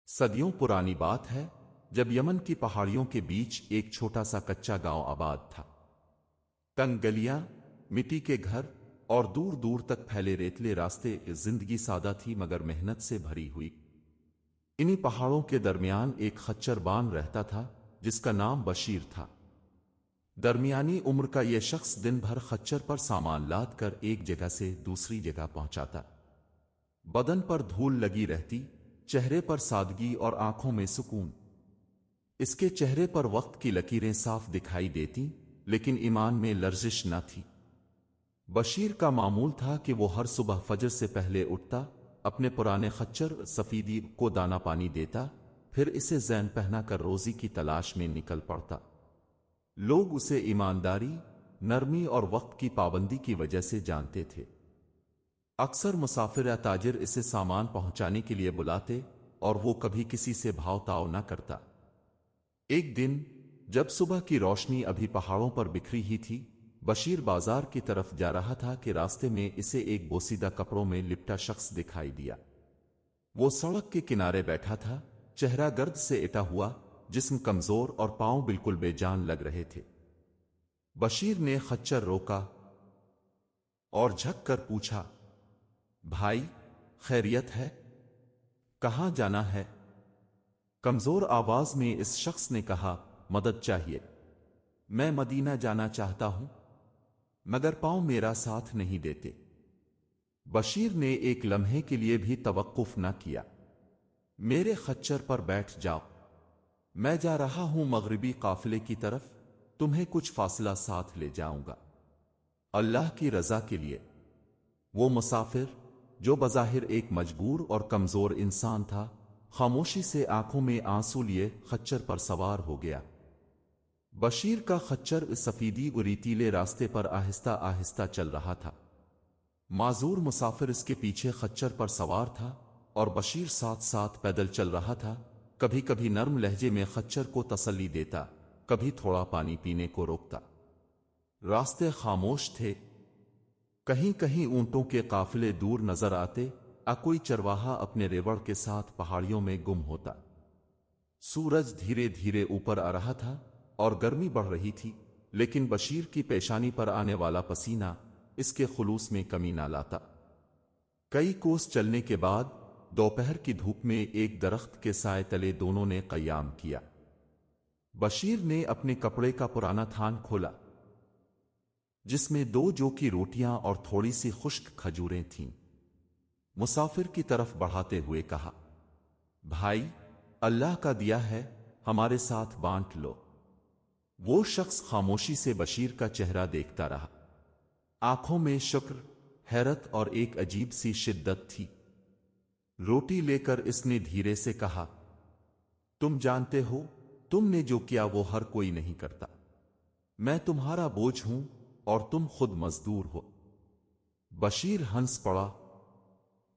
صدیوں پرانی بات ہے جب یمن کی پہاڑیوں کے بیچ ایک چھوٹا سا کچا گاؤں آباد تھا۔ تنگ گلیاں، مٹی کے گھر اور دور دور تک پھیلے ریتلے راستے، زندگی سادہ تھی مگر محنت سے بھری ہوئی۔ انہی پہاڑوں کے درمیان ایک خچر بان رہتا تھا جس کا نام بشیر تھا۔ درمیانی عمر کا یہ شخص دن بھر خچر پر سامان لاد کر ایک جگہ سے دوسری جگہ پہنچاتا۔ بدن پر دھول لگی رہتی، چہرے پر سادگی اور آنکھوں میں سکون۔ اس کے چہرے پر وقت کی لکیریں صاف دکھائی دیتی لیکن ایمان میں لرزش نہ تھی۔ بشیر کا معمول تھا کہ وہ ہر صبح فجر سے پہلے اٹھتا، اپنے پرانے خچر سفیدی کو دانا پانی دیتا، پھر اسے زین پہنا کر روزی کی تلاش میں نکل پڑتا۔ لوگ اسے ایمانداری، نرمی اور وقت کی پابندی کی وجہ سے جانتے تھے۔ اکثر مسافر یا تاجر اسے سامان پہنچانے کے لیے بلاتے اور وہ کبھی کسی سے بھاؤ تاؤ نہ کرتا۔ ایک دن جب صبح کی روشنی ابھی پہاڑوں پر بکھری ہی تھی، بشیر بازار کی طرف جا رہا تھا کہ راستے میں اسے ایک بوسیدہ کپڑوں میں لپٹا شخص دکھائی دیا۔ وہ سڑک کے کنارے بیٹھا تھا، چہرہ گرد سے اٹا ہوا، جسم کمزور اور پاؤں بالکل بے جان لگ رہے تھے۔ بشیر نے خچر روکا اور جھک کر پوچھا، بھائی، خیریت ہے؟ کہاں جانا ہے؟ کمزور آواز میں اس شخص نے کہا، مدد چاہیے، میں مدینہ جانا چاہتا ہوں مگر پاؤں میرا ساتھ نہیں دیتے۔ بشیر نے ایک لمحے کے لیے بھی توقف نہ کیا، میرے خچر پر بیٹھ جاؤ، میں جا رہا ہوں مغربی قافلے کی طرف، تمہیں کچھ فاصلہ ساتھ لے جاؤں گا، اللہ کی رضا کے لیے۔ وہ مسافر جو بظاہر ایک مجبور اور کمزور انسان تھا، خاموشی سے آنکھوں میں آنسو لیے خچر پر سوار ہو گیا۔ بشیر کا خچر سفیدی و ریتیلے راستے پر آہستہ آہستہ چل رہا تھا۔ معذور مسافر اس کے پیچھے خچر پر سوار تھا اور بشیر ساتھ ساتھ پیدل چل رہا تھا، کبھی کبھی نرم لہجے میں خچر کو تسلی دیتا، کبھی تھوڑا پانی پینے کو روکتا۔ راستے خاموش تھے، کہیں کہیں اونٹوں کے قافلے دور نظر آتے، کوئی چرواہا اپنے ریوڑ کے ساتھ پہاڑیوں میں گم ہوتا۔ سورج دھیرے دھیرے اوپر آ رہا تھا اور گرمی بڑھ رہی تھی، لیکن بشیر کی پیشانی پر آنے والا پسینہ اس کے خلوص میں کمی نہ لاتا۔ کئی کوس چلنے کے بعد دوپہر کی دھوپ میں ایک درخت کے سائے تلے دونوں نے قیام کیا۔ بشیر نے اپنے کپڑے کا پرانا تھان کھولا جس میں 2 جو کی روٹیاں اور تھوڑی سی خشک کھجوریں تھیں۔ مسافر کی طرف بڑھاتے ہوئے کہا، بھائی، اللہ کا دیا ہے، ہمارے ساتھ بانٹ لو۔ وہ شخص خاموشی سے بشیر کا چہرہ دیکھتا رہا، آنکھوں میں شکر، حیرت اور ایک عجیب سی شدت تھی۔ روٹی لے کر اس نے دھیرے سے کہا، تم جانتے ہو تم نے جو کیا وہ ہر کوئی نہیں کرتا، میں تمہارا بوجھ ہوں اور تم خود مزدور ہو۔ بشیر ہنس پڑا،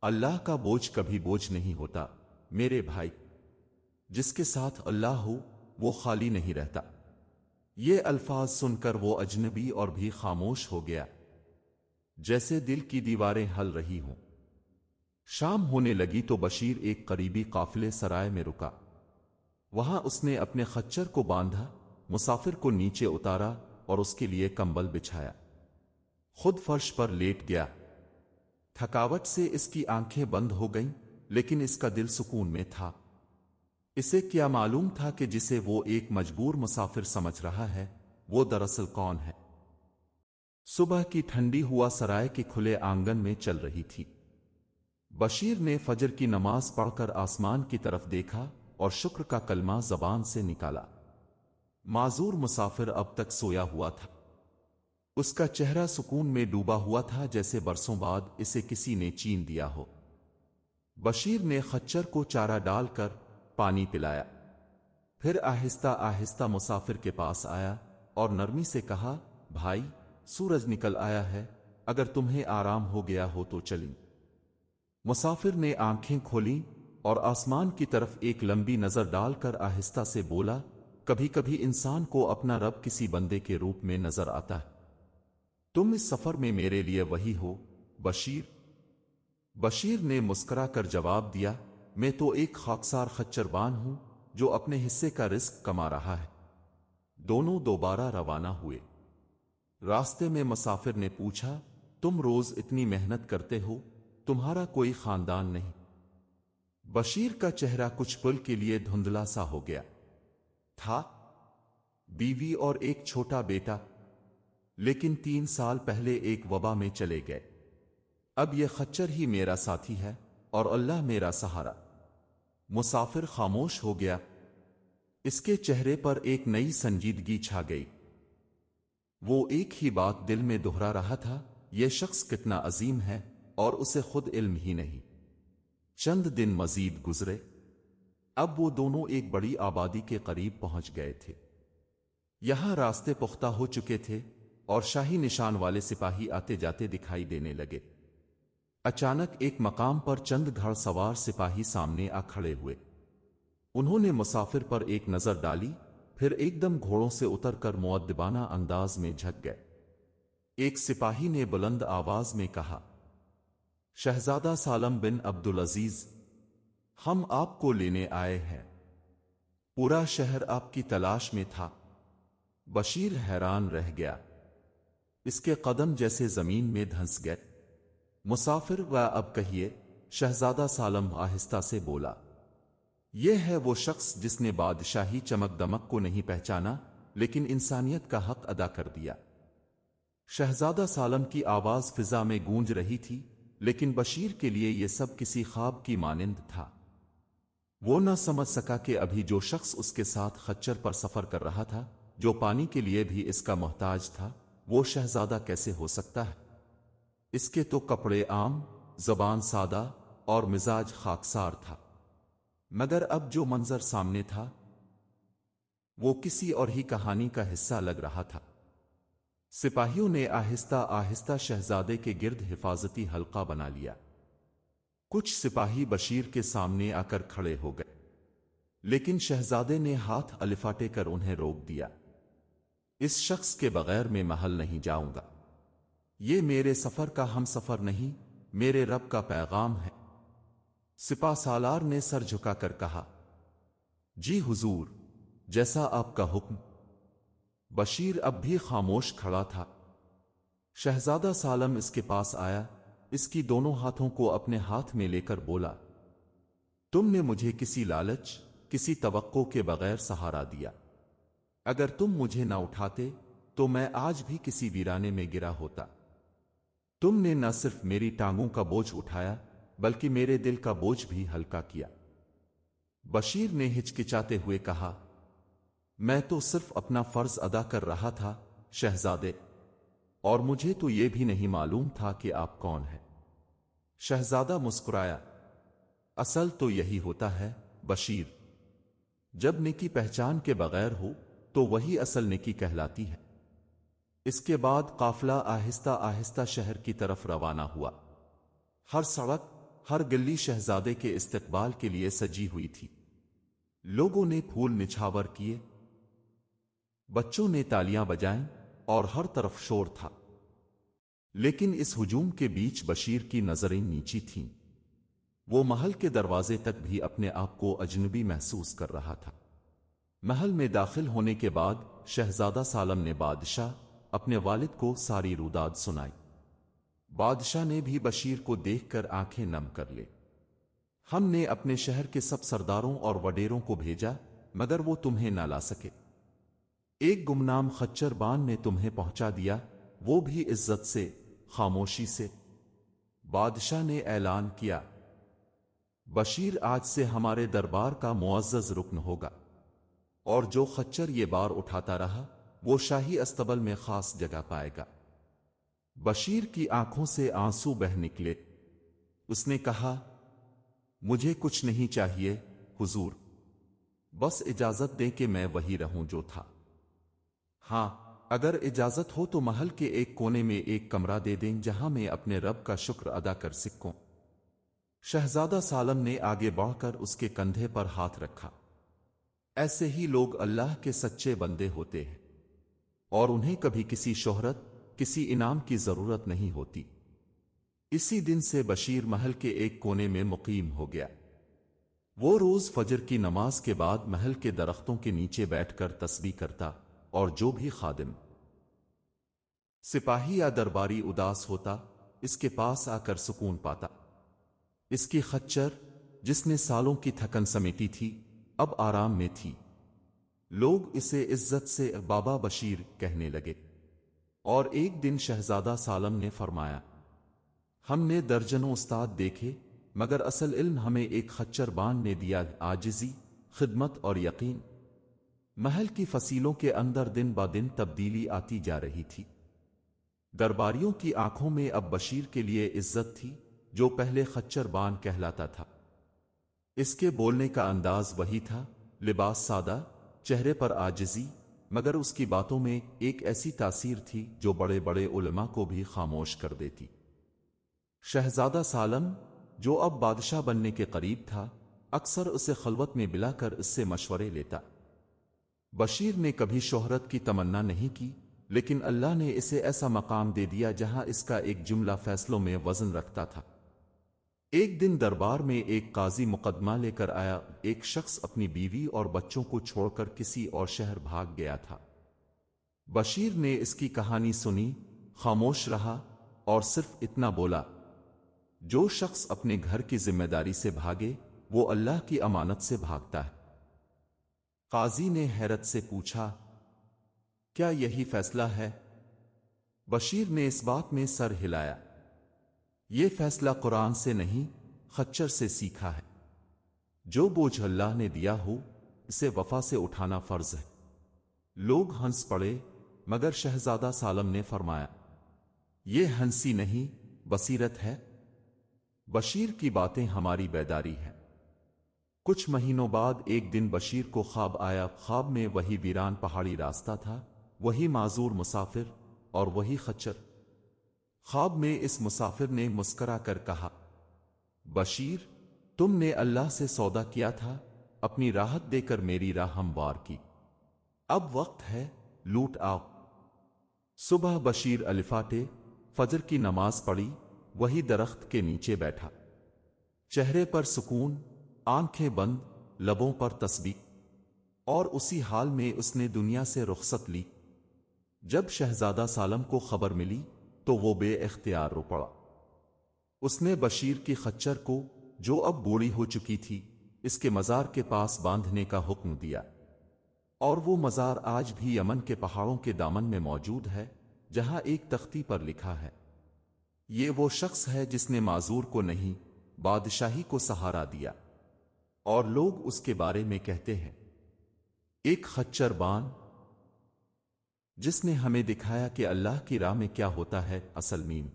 اللہ کا بوجھ کبھی بوجھ نہیں ہوتا میرے بھائی، جس کے ساتھ اللہ ہو وہ خالی نہیں رہتا۔ یہ الفاظ سن کر وہ اجنبی اور بھی خاموش ہو گیا، جیسے دل کی دیواریں ہل رہی ہوں۔ شام ہونے لگی تو بشیر ایک قریبی قافلے سرائے میں رکا۔ وہاں اس نے اپنے خچر کو باندھا، مسافر کو نیچے اتارا اور اس کے لیے کمبل بچھایا، خود فرش پر لیٹ گیا۔ تھکاوٹ سے اس کی آنکھیں بند ہو گئیں لیکن اس کا دل سکون میں تھا۔ اسے کیا معلوم تھا کہ جسے وہ ایک مجبور مسافر سمجھ رہا ہے وہ دراصل کون ہے۔ صبح کی ٹھنڈی ہوا سرائے کے کھلے آنگن میں چل رہی تھی۔ بشیر نے فجر کی نماز پڑھ کر آسمان کی طرف دیکھا اور شکر کا کلمہ زبان سے نکالا۔ معذور مسافر اب تک سویا ہوا تھا، اس کا چہرہ سکون میں ڈوبا ہوا تھا، جیسے برسوں بعد اسے کسی نے چین دیا ہو۔ بشیر نے خچر کو چارہ ڈال کر پانی پلایا، پھر آہستہ آہستہ مسافر کے پاس آیا اور نرمی سے کہا، بھائی، سورج نکل آیا ہے، اگر تمہیں آرام ہو گیا ہو تو چلیں۔ مسافر نے آنکھیں کھولیں اور آسمان کی طرف ایک لمبی نظر ڈال کر آہستہ سے بولا، کبھی کبھی انسان کو اپنا رب کسی بندے کے روپ میں نظر آتا ہے، تم اس سفر میں میرے لیے وہی ہو بشیر۔ بشیر نے مسکرا کر جواب دیا، میں تو ایک خاکسار خچربان ہوں جو اپنے حصے کا رزق کما رہا ہے۔ دونوں دوبارہ روانہ ہوئے۔ راستے میں مسافر نے پوچھا، تم روز اتنی محنت کرتے ہو، تمہارا کوئی خاندان نہیں؟ بشیر کا چہرہ کچھ پل کے لیے دھندلا سا ہو گیا تھا۔ بیوی اور ایک چھوٹا بیٹا، لیکن 3 سال پہلے ایک وبا میں چلے گئے۔ اب یہ خچر ہی میرا ساتھی ہے اور اللہ میرا سہارا۔ مسافر خاموش ہو گیا۔ اس کے چہرے پر ایک نئی سنجیدگی چھا گئی۔ وہ ایک ہی بات دل میں دہرا رہا تھا، یہ شخص کتنا عظیم ہے اور اسے خود علم ہی نہیں۔ چند دن مزید گزرے۔ اب وہ دونوں ایک بڑی آبادی کے قریب پہنچ گئے تھے۔ یہاں راستے پختہ ہو چکے تھے اور شاہی نشان والے سپاہی آتے جاتے دکھائی دینے لگے۔ اچانک ایک مقام پر چند گھڑ سوار سپاہی سامنے آ کھڑے ہوئے۔ انہوں نے مسافر پر ایک نظر ڈالی، پھر ایک دم گھوڑوں سے اتر کر مؤدبانہ انداز میں جھک گئے۔ ایک سپاہی نے بلند آواز میں کہا، شہزادہ سالم بن عبدالعزیز، ہم آپ کو لینے آئے ہیں۔ پورا شہر آپ کی تلاش میں تھا۔ بشیر حیران رہ گیا۔ اس کے قدم جیسے زمین میں دھنس گئے۔ مسافر، و اب کہیے، شہزادہ سالم آہستہ سے بولا۔ یہ ہے وہ شخص جس نے بادشاہی چمک دمک کو نہیں پہچانا لیکن انسانیت کا حق ادا کر دیا۔ شہزادہ سالم کی آواز فضا میں گونج رہی تھی، لیکن بشیر کے لیے یہ سب کسی خواب کی مانند تھا۔ وہ نہ سمجھ سکا کہ ابھی جو شخص اس کے ساتھ خچر پر سفر کر رہا تھا، جو پانی کے لیے بھی اس کا محتاج تھا، وہ شہزادہ کیسے ہو سکتا ہے؟ اس کے تو کپڑے عام، زبان سادہ اور مزاج خاکسار تھا، مگر اب جو منظر سامنے تھا وہ کسی اور ہی کہانی کا حصہ لگ رہا تھا۔ سپاہیوں نے آہستہ آہستہ شہزادے کے گرد حفاظتی حلقہ بنا لیا۔ کچھ سپاہی بشیر کے سامنے آ کر کھڑے ہو گئے، لیکن شہزادے نے ہاتھ الفاٹے کر انہیں روک دیا۔ اس شخص کے بغیر میں محل نہیں جاؤں گا۔ یہ میرے سفر کا ہم سفر نہیں، میرے رب کا پیغام ہے۔ سپہ سالار نے سر جھکا کر کہا، جی حضور، جیسا آپ کا حکم۔ بشیر اب بھی خاموش کھڑا تھا۔ شہزادہ سالم اس کے پاس آیا، اس کی دونوں ہاتھوں کو اپنے ہاتھ میں لے کر بولا، تم نے مجھے کسی لالچ، کسی توقع کے بغیر سہارا دیا۔ اگر تم مجھے نہ اٹھاتے تو میں آج بھی کسی ویرانے میں گرا ہوتا۔ تم نے نہ صرف میری ٹانگوں کا بوجھ اٹھایا بلکہ میرے دل کا بوجھ بھی ہلکا کیا۔ بشیر نے ہچکچاتے ہوئے کہا، میں تو صرف اپنا فرض ادا کر رہا تھا شہزادے، اور مجھے تو یہ بھی نہیں معلوم تھا کہ آپ کون ہیں۔ شہزادہ مسکرایا، اصل تو یہی ہوتا ہے بشیر، جب نیکی پہچان کے بغیر ہو تو وہی اصل نیکی کہلاتی ہے۔ اس کے بعد قافلہ آہستہ آہستہ شہر کی طرف روانہ ہوا۔ ہر سڑک، ہر گلی شہزادے کے استقبال کے لیے سجی ہوئی تھی۔ لوگوں نے پھول نچھاور کیے، بچوں نے تالیاں بجائیں اور ہر طرف شور تھا۔ لیکن اس ہجوم کے بیچ بشیر کی نظریں نیچی تھیں۔ وہ محل کے دروازے تک بھی اپنے آپ کو اجنبی محسوس کر رہا تھا۔ محل میں داخل ہونے کے بعد شہزادہ سالم نے بادشاہ، اپنے والد کو ساری روداد سنائی۔ بادشاہ نے بھی بشیر کو دیکھ کر آنکھیں نم کر لے۔ ہم نے اپنے شہر کے سب سرداروں اور وڈیروں کو بھیجا مگر وہ تمہیں نہ لا سکے۔ ایک گمنام خچر بان نے تمہیں پہنچا دیا، وہ بھی عزت سے، خاموشی سے۔ بادشاہ نے اعلان کیا، بشیر آج سے ہمارے دربار کا معزز رکن ہوگا، اور جو خچر یہ بار اٹھاتا رہا وہ شاہی استبل میں خاص جگہ پائے گا۔ بشیر کی آنکھوں سے آنسو بہہ نکلے۔ اس نے کہا، مجھے کچھ نہیں چاہیے حضور، بس اجازت دیں کہ میں وہی رہوں جو تھا۔ ہاں، اگر اجازت ہو تو محل کے ایک کونے میں ایک کمرہ دے دیں جہاں میں اپنے رب کا شکر ادا کر سکوں۔ شہزادہ سالم نے آگے بڑھ کر اس کے کندھے پر ہاتھ رکھا۔ ایسے ہی لوگ اللہ کے سچے بندے ہوتے ہیں، اور انہیں کبھی کسی شہرت، کسی انعام کی ضرورت نہیں ہوتی۔ اسی دن سے بشیر محل کے ایک کونے میں مقیم ہو گیا۔ وہ روز فجر کی نماز کے بعد محل کے درختوں کے نیچے بیٹھ کر تسبیح کرتا، اور جو بھی خادم، سپاہی یا درباری اداس ہوتا، اس کے پاس آ کر سکون پاتا۔ اس کی خچر، جس نے سالوں کی تھکن سمیٹی تھی، اب آرام میں تھی۔ لوگ اسے عزت سے بابا بشیر کہنے لگے۔ اور ایک دن شہزادہ سالم نے فرمایا، ہم نے درجنوں استاد دیکھے، مگر اصل علم ہمیں ایک خچر بان نے دیا، عاجزی، خدمت اور یقین۔ محل کی فصیلوں کے اندر دن با دن تبدیلی آتی جا رہی تھی۔ درباریوں کی آنکھوں میں اب بشیر کے لیے عزت تھی، جو پہلے خچر بان کہلاتا تھا۔ اس کے بولنے کا انداز وہی تھا، لباس سادہ، چہرے پر عاجزی، مگر اس کی باتوں میں ایک ایسی تاثیر تھی جو بڑے بڑے علماء کو بھی خاموش کر دیتی۔ شہزادہ سالم، جو اب بادشاہ بننے کے قریب تھا، اکثر اسے خلوت میں بلا کر اس سے مشورے لیتا۔ بشیر نے کبھی شہرت کی تمنا نہیں کی، لیکن اللہ نے اسے ایسا مقام دے دیا جہاں اس کا ایک جملہ فیصلوں میں وزن رکھتا تھا۔ ایک دن دربار میں ایک قاضی مقدمہ لے کر آیا۔ ایک شخص اپنی بیوی اور بچوں کو چھوڑ کر کسی اور شہر بھاگ گیا تھا۔ بشیر نے اس کی کہانی سنی، خاموش رہا، اور صرف اتنا بولا، جو شخص اپنے گھر کی ذمہ داری سے بھاگے، وہ اللہ کی امانت سے بھاگتا ہے۔ قاضی نے حیرت سے پوچھا، کیا یہی فیصلہ ہے؟ بشیر نے اس بات میں سر ہلایا، یہ فیصلہ قرآن سے نہیں، خچر سے سیکھا ہے۔ جو بوجھ اللہ نے دیا ہو، اسے وفا سے اٹھانا فرض ہے۔ لوگ ہنس پڑے، مگر شہزادہ سالم نے فرمایا، یہ ہنسی نہیں، بصیرت ہے۔ بشیر کی باتیں ہماری بیداری ہے۔ کچھ مہینوں بعد ایک دن بشیر کو خواب آیا۔ خواب میں وہی ویران پہاڑی راستہ تھا، وہی معذور مسافر، اور وہی خچر۔ خواب میں اس مسافر نے مسکرا کر کہا، بشیر، تم نے اللہ سے سودا کیا تھا، اپنی راحت دے کر میری راہ ہموار کی۔ اب وقت ہے، لوٹ آؤ۔ صبح بشیر الفاٹے، فجر کی نماز پڑھی، وہی درخت کے نیچے بیٹھا، چہرے پر سکون، آنکھیں بند، لبوں پر تسبیح، اور اسی حال میں اس نے دنیا سے رخصت لی۔ جب شہزادہ سالم کو خبر ملی تو وہ بے اختیار رو پڑا۔ اس نے بشیر کی خچر کو، جو اب بوڑھی ہو چکی تھی، اس کے مزار کے پاس باندھنے کا حکم دیا۔ اور وہ مزار آج بھی یمن کے پہاڑوں کے دامن میں موجود ہے، جہاں ایک تختی پر لکھا ہے، یہ وہ شخص ہے جس نے معذور کو نہیں، بادشاہی کو سہارا دیا۔ اور لوگ اس کے بارے میں کہتے ہیں، ایک خچر بان، جس نے ہمیں دکھایا کہ اللہ کی راہ میں کیا ہوتا ہے اصل میم۔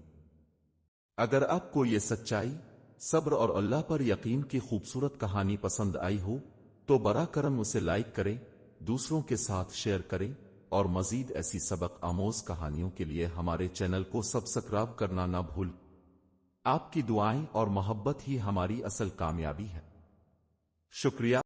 اگر آپ کو یہ سچائی، صبر اور اللہ پر یقین کی خوبصورت کہانی پسند آئی ہو تو براہ کرم اسے لائک کریں، دوسروں کے ساتھ شیئر کریں، اور مزید ایسی سبق آموز کہانیوں کے لیے ہمارے چینل کو سبسکرائب کرنا نہ بھول۔ آپ کی دعائیں اور محبت ہی ہماری اصل کامیابی ہے۔ شکریہ۔